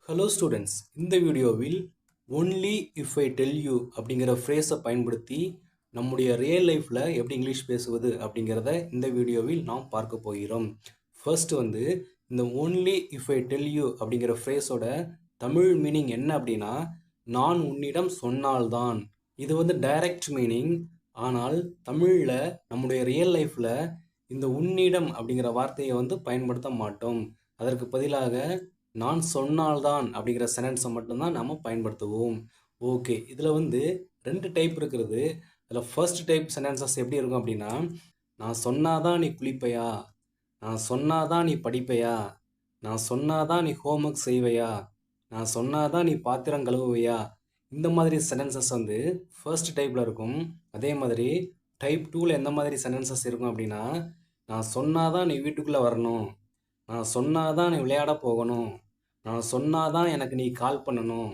Hello students, இந்த வீடியோவில் only if I tell you அப்படிங்கிற ஃப்ரேஸை பயன்படுத்தி நம்முடைய ரியல் லைஃப்பில் எப்படி இங்கிலீஷ் பேசுவது அப்படிங்கிறத இந்த வீடியோவில் நாம் பார்க்க போகிறோம். ஃபர்ஸ்ட் இந்த only if I tell you அப்படிங்கிற ஃப்ரேஸோட தமிழ் மீனிங் என்ன அப்படின்னா, நான் உன்னிடம் சொன்னால்தான். இது டைரக்ட் மீனிங். ஆனால் தமிழில் நம்முடைய ரியல் லைஃப்பில் இந்த உன்னிடம் அப்படிங்கிற வார்த்தையை பயன்படுத்த மாட்டோம். அதற்கு பதிலாக நான் சொன்னால்தான் அப்படிங்கிற சென்டென்ஸை மட்டும்தான் நாம் பயன்படுத்துவோம். ஓகே, இதில் ரெண்டு டைப் இருக்கிறது. அதில் ஃபர்ஸ்ட் டைப் சென்டென்சஸ் எப்படி இருக்கும் அப்படின்னா, நான் சொன்னாதான் நீ குளிப்பையா, நான் சொன்னாதான் நீ படிப்பையா, நான் சொன்னாதான் நீ ஹோம்ஒர்க் செய்வையா, நான் சொன்னாதான் நீ பாத்திரம் கழுவுவையா. இந்த மாதிரி சென்டென்சஸ் ஃபர்ஸ்ட் டைப்பில் இருக்கும். அதே மாதிரி டைப் 2ல் எந்த மாதிரி சென்டென்சஸ் இருக்கும் அப்படின்னா, நான் சொன்னாதான் நீ வீட்டுக்குள்ளே வரணும், நான் சொன்னாதான் நீ விளையாட போகணும், நான் சொன்னாதான் எனக்கு நீ கால் பண்ணணும்,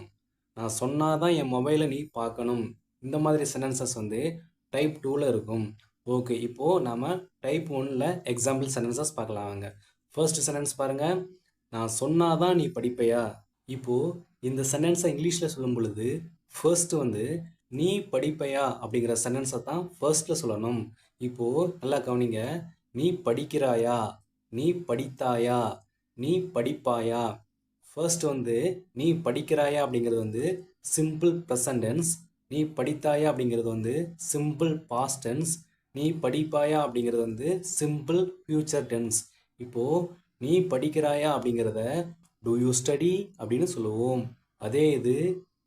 நான் சொன்னாதான் என் மொபைலை நீ பார்க்கணும். இந்த மாதிரி சென்டென்சஸ் டைப் 2ல் இருக்கும். ஓகே, இப்போது நாம் டைப் 1ல் எக்ஸாம்பிள் சென்டென்சஸ் பார்க்கலாம். வாங்க. ஃபர்ஸ்ட் சென்டென்ஸ் பாருங்கள், நான் சொன்னாதான் நீ படிப்பையா. இப்போது இந்த சென்டென்ஸை இங்கிலீஷில் சொல்லும் பொழுது ஃபர்ஸ்ட் நீ படிப்பையா அப்படிங்கிற சென்டென்ஸை தான் ஃபர்ஸ்ட்டில் சொல்லணும். இப்போது நல்லா கவனிங்க, நீ படிக்கிறாயா, நீ படித்தாயா, நீ படிப்பாயா. ஃபர்ஸ்ட் நீ படிக்கிறாயா அப்படிங்கிறது சிம்பிள் ப்ரெசன்ட் டென்ஸ், நீ படித்தாயா அப்படிங்கிறது சிம்பிள் பாஸ்ட் டென்ஸ், நீ படிப்பாயா அப்படிங்கிறது சிம்பிள் ஃபியூச்சர் டென்ஸ். இப்போது நீ படிக்கிறாயா அப்படிங்கிறத டு யூ ஸ்டடி அப்படின்னு சொல்லுவோம். அதே இது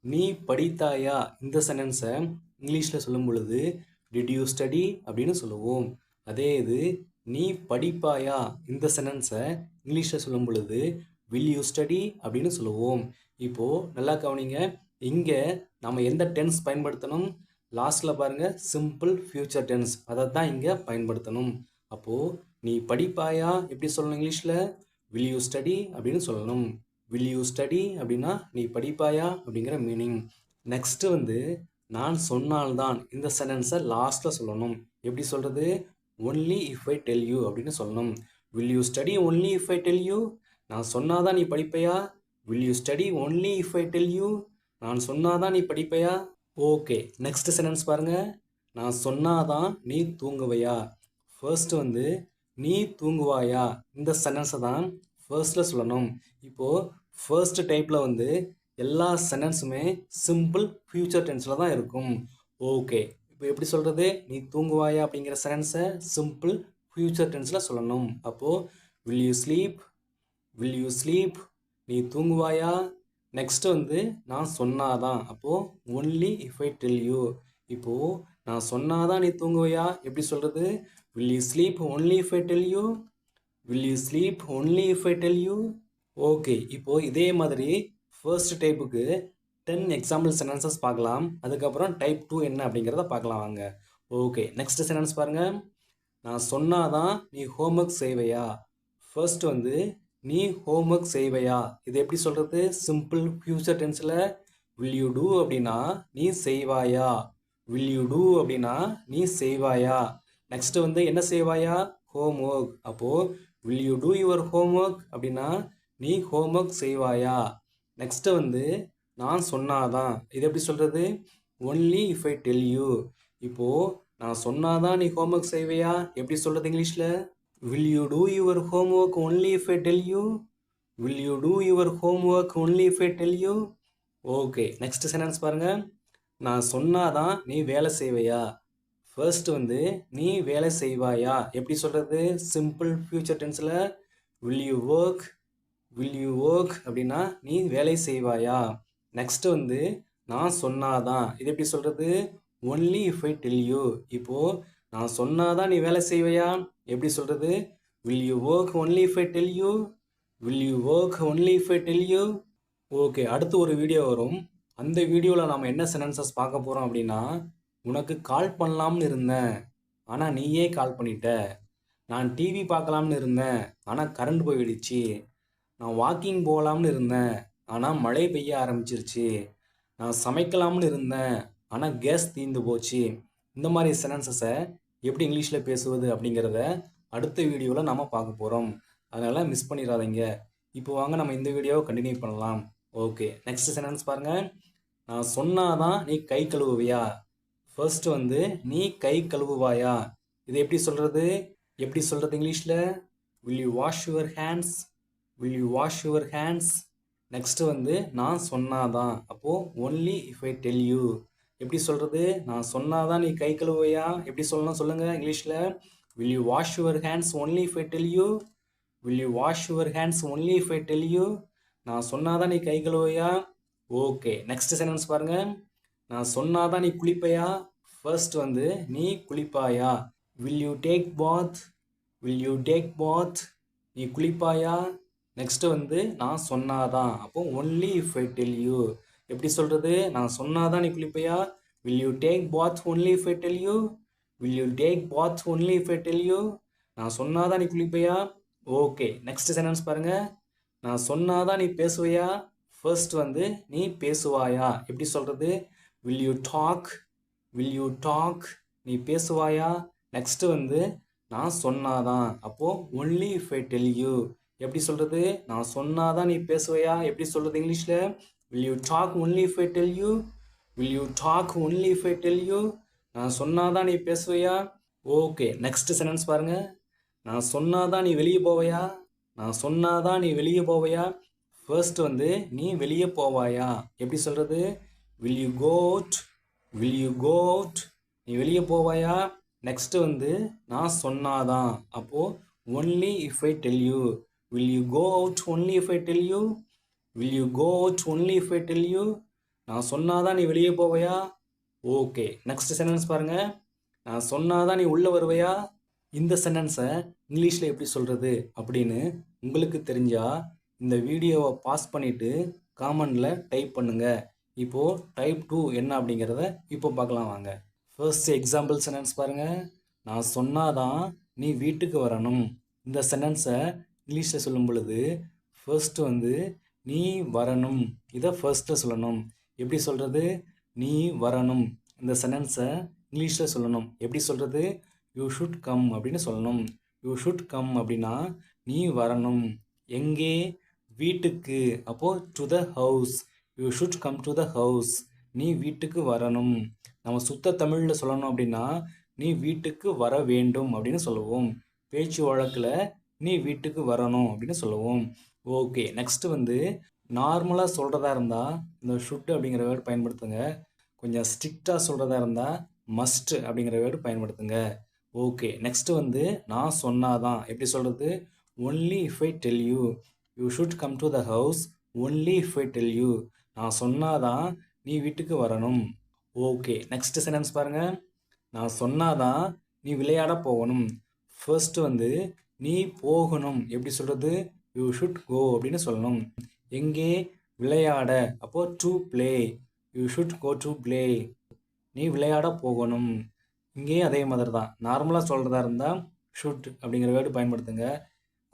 நீ படித்தாயா இந்த சென்டென்ஸை இங்கிலீஷில் சொல்லும் பொழுது டிட் யூ ஸ்டடி அப்படின்னு சொல்லுவோம். அதே இது நீ படிப்பாயா இந்த சென்டென்ஸை இங்கிலீஷில் சொல்லும் பொழுது வில் யூ ஸ்டடி அப்படின்னு சொல்லுவோம். இப்போது நல்லா கவனிங்க, இங்கே நம்ம எந்த டென்ஸ் பயன்படுத்தணும், லாஸ்ட்டில் பாருங்கள் சிம்பிள் ஃபியூச்சர் டென்ஸ், அதை தான் இங்கே பயன்படுத்தணும். அப்போது நீ படிப்பாயா எப்படி சொல்லணும் இங்கிலீஷில், வில் யூ ஸ்டடி அப்படின்னு சொல்லணும். வில் யூ ஸ்டடி அப்படின்னா நீ படிப்பாயா அப்படிங்கிற மீனிங். நெக்ஸ்ட்டு நான் சொன்னால்தான் இந்த சென்டென்ஸை லாஸ்ட்டில் சொல்லணும். எப்படி சொல்கிறது, only if I tell you அப்படின்னு சொல்லணும். Will you study only if I tell you, நான் சொன்னாதான் நீ படிப்பையா, will you study only if I tell you, நான் சொன்னாதான் நீ படிப்பையா. ஓகே, நெக்ஸ்ட் சென்டென்ஸ் பாருங்கள், நான் சொன்னாதான் நீ தூங்குவையா. ஃபர்ஸ்ட் நீ தூங்குவாயா இந்த சென்டென்ஸை தான் ஃபர்ஸ்ட்டில் சொல்லணும். இப்போது ஃபர்ஸ்ட் டைப்பில் எல்லா சென்டென்ஸுமே சிம்பிள் ஃபியூச்சர் டென்ஸில் தான் இருக்கும். ஓகே, இப்போ எப்படி சொல்கிறது, நீ தூங்குவாயா அப்படிங்கிற சென்டென்ஸை சிம்பிள் ஃபியூச்சர் டென்ஸில் சொல்லணும். அப்போது will you sleep, will you sleep, நீ தூங்குவாயா. நெக்ஸ்ட் நான் சொன்னாதான், அப்போது only if I tell you. இப்போது நான் சொன்னாதான் நீ தூங்குவையா எப்படி சொல்கிறது, will you sleep only if I tell you, will you sleep only if I tell you. Okay, இப்போது இதே மாதிரி ஃபர்ஸ்ட் டைப்புக்கு 10 எக்ஸாம்பிள் சென்டென்சஸ் பார்க்கலாம். அதுக்கப்புறம் டைப் 2 என்ன அப்படிங்கிறத பார்க்கலாம். வாங்க. ஓகே, நெக்ஸ்ட் சென்டென்ஸ் பாருங்கள், நான் சொன்னாதான் நீ ஹோம்ஒர்க் செய்வையா. ஃபர்ஸ்ட் நீ ஹோம்ஒர்க் செய்வையா, இது எப்படி சொல்கிறது, சிம்பிள் ஃபியூச்சர் டென்ஸில் வில் யூ டூ அப்படின்னா நீ செய்வாயா, வில் யூ டூ அப்படின்னா நீ செய்வாயா. நெக்ஸ்ட் என்ன செய்வாயா, ஹோம்ஒர்க். அப்போது will you two your homework அப்படின்னா நீ ஹோம்ஒர்க் செய்வாயா. நெக்ஸ்ட்டு நான் சொன்னாதான், இது எப்படி சொல்கிறது, only if I tell you. இப்போது நான் சொன்னாதான் நீ ஹோம்ஒர்க் செய்வையா எப்படி சொல்கிறது இங்கிலீஷில், will you two your homework only if I tell you, will you two your homework only if I tell you. Okay, next sentence பாருங்கள், நான் சொன்னாதான் நீ வேலை செய்வையா. ஃபர்ஸ்ட் நீ வேலை செய்வாயா எப்படி சொல்கிறது, சிம்பிள் ஃபியூச்சர் டென்ஸில் will you work, will you work அப்படின்னா நீ வேலை செய்வாயா. நெக்ஸ்ட் நான் சொன்னாதான், இது எப்படி சொல்கிறது, only if I tell you. இப்போது நான் சொன்னாதான் நீ வேலை செய்வையா எப்படி சொல்கிறது, will you work only if I tell you, will you work only if I tell you. Okay, அடுத்து ஒரு வீடியோ வரும். அந்த வீடியோவில் நாம் என்ன சென்டென்சஸ் பார்க்க போகிறோம் அப்படின்னா, உனக்கு கால் பண்ணலாம்னு இருந்தேன் ஆனால் நீயே கால் பண்ணிட்ட, நான் டிவி பார்க்கலாம்னு இருந்தேன் ஆனால் கரண்ட் போயிடுச்சு, நான் வாக்கிங் போகலாம்னு இருந்தேன் ஆனால் மழை பெய்ய ஆரம்பிச்சிருச்சு, நான் சமைக்கலாம்னு இருந்தேன் ஆனால் கேஸ் தீர்ந்து போச்சு. இந்த மாதிரி சென்டென்சஸை எப்படி இங்கிலீஷில் பேசுவது அப்படிங்கிறத அடுத்த வீடியோவில் நாம் பார்க்க போகிறோம். அதனால் மிஸ் பண்ணிடாதீங்க. இப்போ வாங்க நம்ம இந்த வீடியோவை கண்டினியூ பண்ணலாம். ஓகே, நெக்ஸ்ட் சென்டென்ஸ் பாருங்க. நான் சொன்னாதான் நீ கை கழுவுவியா? ஃபர்ஸ்ட் வந்து நீ கை கழுவுவாயா? இது எப்படி சொல்றது? எப்படி சொல்றது இங்கிலீஷ்ல? will you wash your hands? will you wash your hands? Next வந்து நான் சொன்னாதான், அப்போ only if I tell you. எப்படி சொல்றது? நான் சொன்னாதான் நீ கை கழுவுவியா? எப்படி சொல்லணும் சொல்லுங்க இங்கிலீஷ்ல? will you wash your hands only if I tell you? will you wash your hands only if I tell you? நான் சொன்னாதான் நீ கை கழுவுவியா? ஓகே, நெக்ஸ்ட் சென்டென்ஸ் பாருங்க. நான் சொன்னாதான் நீ குளிப்பையா? ஃபர்ஸ்ட் வந்து நீ குளிப்பாயா? will you take bath? will you take bath? நீ குளிப்பாயா? நெக்ஸ்ட் வந்து நான் சொன்னாதான், அப்போ only if I tell you. எப்படி சொல்றது? நான் சொன்னாதான் நீ குளிப்பையா? will you take bath only if I tell you? will you take bath only if I tell you? நான் சொன்னாதான் நீ குளிப்பையா? ஓகே, நெக்ஸ்ட் சென்டென்ஸ் பாருங்க. நான் சொன்னாதான் நீ பேசுவையா? ஃபர்ஸ்ட் வந்து நீ பேசுவாயா? எப்படி சொல்றது? will you talk? will you talk? நீ பேசுவாயா? நெக்ஸ்ட் வந்து நான் சொன்னாதான், அப்போ only if I tell you. எப்படி சொல்றது? நான் சொன்னாதான் நீ பேசுவையா? எப்படி சொல்றது இங்கிலீஷ்ல? will you talk only if I tell you? will you talk only if I tell you? நான் சொன்னாதான் நீ பேசுவையா? ஓகே, நெக்ஸ்ட் சென்டென்ஸ் பாருங்க. நான் சொன்னாதான் நீ வெளியே போவையா? நான் சொன்னாதான் நீ வெளியே போவையா? ஃபர்ஸ்ட் வந்து நீ வெளியே போவாயா? எப்படி சொல்றது? will you go out? will you go out? நீ வெளியே போவாயா? நெக்ஸ்ட் வந்து நான் சொன்னாதான், அப்போ only if I tell you. will you go out only if I tell you? will you go out only if I tell you? நான் சொன்னாதான் நீ வெளியே போவையா? ஓகே, நெக்ஸ்ட் சென்டென்ஸ் பாருங்க. நான் சொன்னாதான் நீ உள்ள வருவையா? இந்த சென்டென்ஸை இங்கிலீஷில் எப்படி சொல்கிறது அப்படின்னு உங்களுக்கு தெரிஞ்சா இந்த வீடியோவை பாஸ் பண்ணிவிட்டு காமெண்டில் டைப் பண்ணுங்கள். இப்போது டைப் 2 என்ன அப்படிங்கிறத இப்போ பார்க்கலாம் வாங்க. ஃபர்ஸ்ட் எக்ஸாம்பிள் சென்டென்ஸ் பாருங்கள். நான் சொன்னாதான் நீ வீட்டுக்கு வரணும். இந்த சென்டென்ஸை இங்கிலீஷில் சொல்லும் பொழுது ஃபர்ஸ்ட் வந்து நீ வரணும், இதை ஃபர்ஸ்ட்டில் சொல்லணும். எப்படி சொல்கிறது? நீ வரணும். இந்த சென்டென்ஸை இங்கிலீஷில் சொல்லணும். எப்படி சொல்கிறது? யூ ஷுட் கம் அப்படின்னு சொல்லணும். யூ ஷுட் கம் அப்படின்னா நீ வரணும். எங்கே? வீட்டுக்கு. அப்போது to the house. You should come to the house. நீ வீட்டுக்கு வரணும். நம்ம சுத்த தமிழில் சொல்லணும் அப்படின்னா நீ வீட்டுக்கு வர வேண்டும் அப்படின்னு சொல்லுவோம். பேச்சு வழக்கில் நீ வீட்டுக்கு வரணும் அப்படின்னு சொல்லுவோம். ஓகே, நெக்ஸ்ட் வந்து நார்மலாக சொல்கிறதா இருந்தால் இந்த ஷுட் அப்படிங்கிற வேர்டு பயன்படுத்துங்க. கொஞ்சம் ஸ்ட்ரிக்டாக சொல்கிறதா இருந்தால் மஸ்ட் அப்படிங்கிற வேர்டு பயன்படுத்துங்க. ஓகே, நெக்ஸ்ட் வந்து நான் சொன்னாதான். எப்படி சொல்கிறது? only if I tell you. you should come to the house only if I tell you. நான் சொன்னாதான் நீ வீட்டுக்கு வரணும். ஓகே, நெக்ஸ்ட் சென்டென்ஸ் பாருங்க. நான் சொன்னாதான் நீ விளையாட போகணும். ஃபர்ஸ்ட் வந்து நீ போகணும். எப்படி சொல்கிறது? யூ ஷுட் கோ அப்படின்னு சொல்லணும். எங்கே? விளையாட. அப்போது to play. You should go to play. நீ விளையாட போகணும். இங்கேயும் அதே மாதிரி தான். நார்மலாக சொல்கிறதா இருந்தால் ஷுட் அப்படிங்கிற வேர்டு பயன்படுத்துங்க.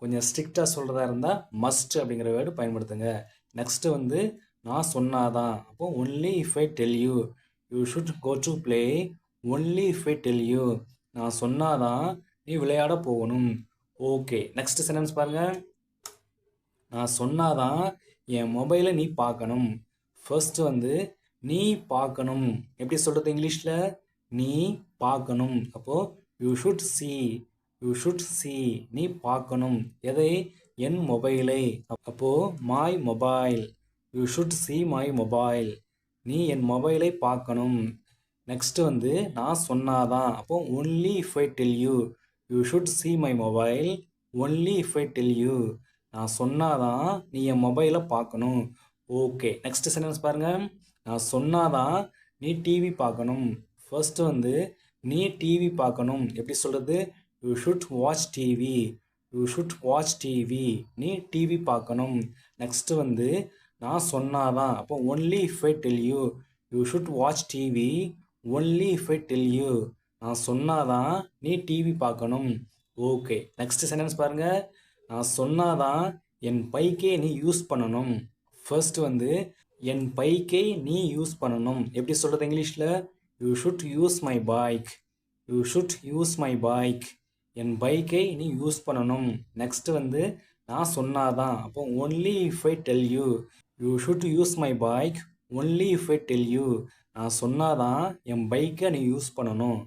கொஞ்சம் ஸ்ட்ரிக்டாக சொல்கிறதா இருந்தால் மஸ்ட் அப்படிங்கிற வேர்டு பயன்படுத்துங்க. நெக்ஸ்ட்டு வந்து நான் சொன்னாதான், அப்போ only if I tell you. You should go to play only if I tell you. நான் சொன்னாதான் நீ விளையாட போகணும். ஓகே, நெக்ஸ்ட் சென்டென்ஸ் பாருங்கள். நான் சொன்னாதான் என் மொபைலை நீ பார்க்கணும். ஃபர்ஸ்ட் வந்து நீ பார்க்கணும். எப்படி சொல்கிறது இங்கிலீஷில்? நீ பார்க்கணும். அப்போது you should see. You should see. நீ பார்க்கணும். எதை? என் மொபைலை. அப்போது my mobile. You should see my mobile. நீ என் மொபைலை பார்க்கணும். நெக்ஸ்ட்டு வந்து நான் சொன்னாதான். அப்போது only if I tell you. You should see my mobile only if I tell you. நான் சொன்னாதான் நீ என் மொபைலை பார்க்கணும். ஓகே, நெக்ஸ்ட் சென்டென்ஸ் பாருங்கள். நான் சொன்னாதான் நீ டிவி பார்க்கணும். ஃபர்ஸ்ட் வந்து நீ டிவி பார்க்கணும். எப்படி சொல்கிறது? You should watch TV. You should watch TV. நீ டிவி பார்க்கணும். நெக்ஸ்ட்டு வந்து நான் சொன்னாதான். அப்போ only if I tell you. You should watch TV only if I tell you. நான் சொன்னாதான் நீ டிவி பார்க்கணும். ஓகே, நெக்ஸ்ட் சென்டென்ஸ் பாருங்கள். நான் சொன்னாதான் என் பைக்கே நீ யூஸ் பண்ணணும். ஃபர்ஸ்ட் வந்து என் பைக்கை நீ யூஸ் பண்ணணும். எப்படி சொல்கிறது இங்கிலீஷில்? You should use my bike. You should use my bike. என் பைக்கை நீ யூஸ் பண்ணணும். நெக்ஸ்ட் வந்து நான் சொன்னாதான். அப்போ only if I tell you. You should use my bike only if I tell you. நான் சொன்னாதான் என் பைக்கை நீ யூஸ் பண்ணணும்.